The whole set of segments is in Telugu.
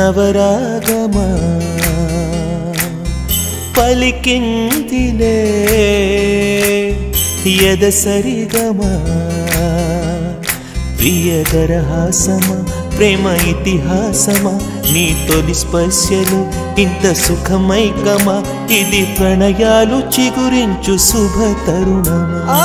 నవరాగమా పలికిందిలే ఎదసరిగమా ప్రియదరహాసమా ప్రేమ ఇతిహాసమా నీ తొలి స్పర్శలు ఇంత సుఖమైకమా ఇది ప్రణయాలు చిగురించు శుభ తరుణమా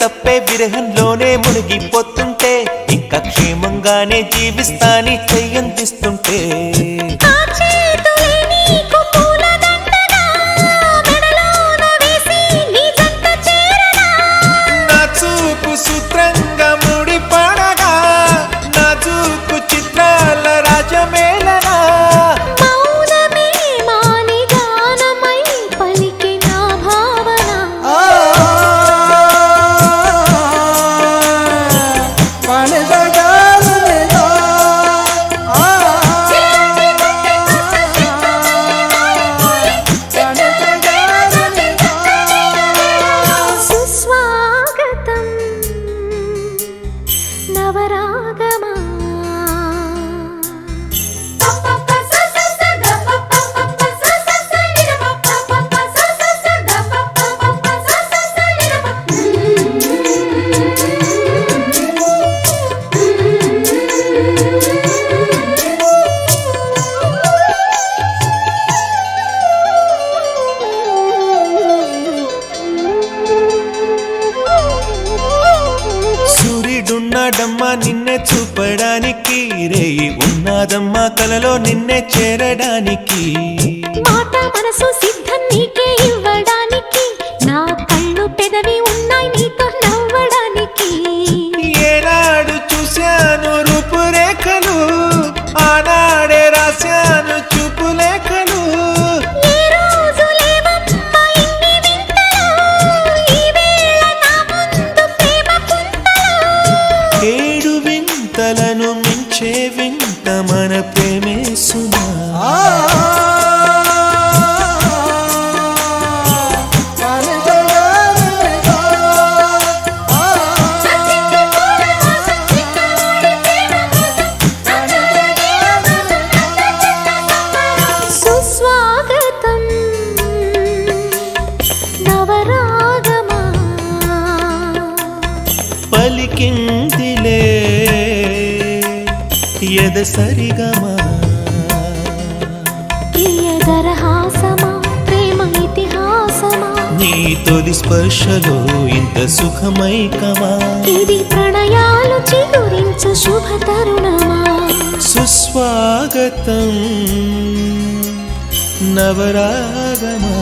తప్పే విరహంలోనే మునిగిపోతుంటే ఇంకా క్షేమంగానే జీవిస్తాని చెయ్యందిస్తుంటే నా చూపు సూత్రంగా ముడిపడగా నా చూపు చిత్రాల రాజమేళనా నవరాగమా ఉన్నాడమ్మా నిన్నే చూపడానికి రేయి ఉన్నాదమ్మా కలలో నిన్నే చేరడానికి మాట మనసు సిద్ధం నీకే ఇవ్వడానికి నా కళ్ళు పెదవి ఉన్నాయి నీతో నవ్వడానికి ఏనాడు చూశాను రూపురేఖలు ఆనాడే రాశాను చూపులేఖలు ఏడు వింతలను మించే వింత మన ప్రేమే సుమా సుస్వాగతం నవరాగమా పలికిందిలే ఎదసరిగమా ప్రియదరహాసమా ప్రేమ ఇతిహాసమా నీ తొలి స్పర్శలో ఇంత సుఖమైకమా ఇది ప్రణయాలు చిగురించు శుభ తరుణమా సుస్వాగతం నవరాగమా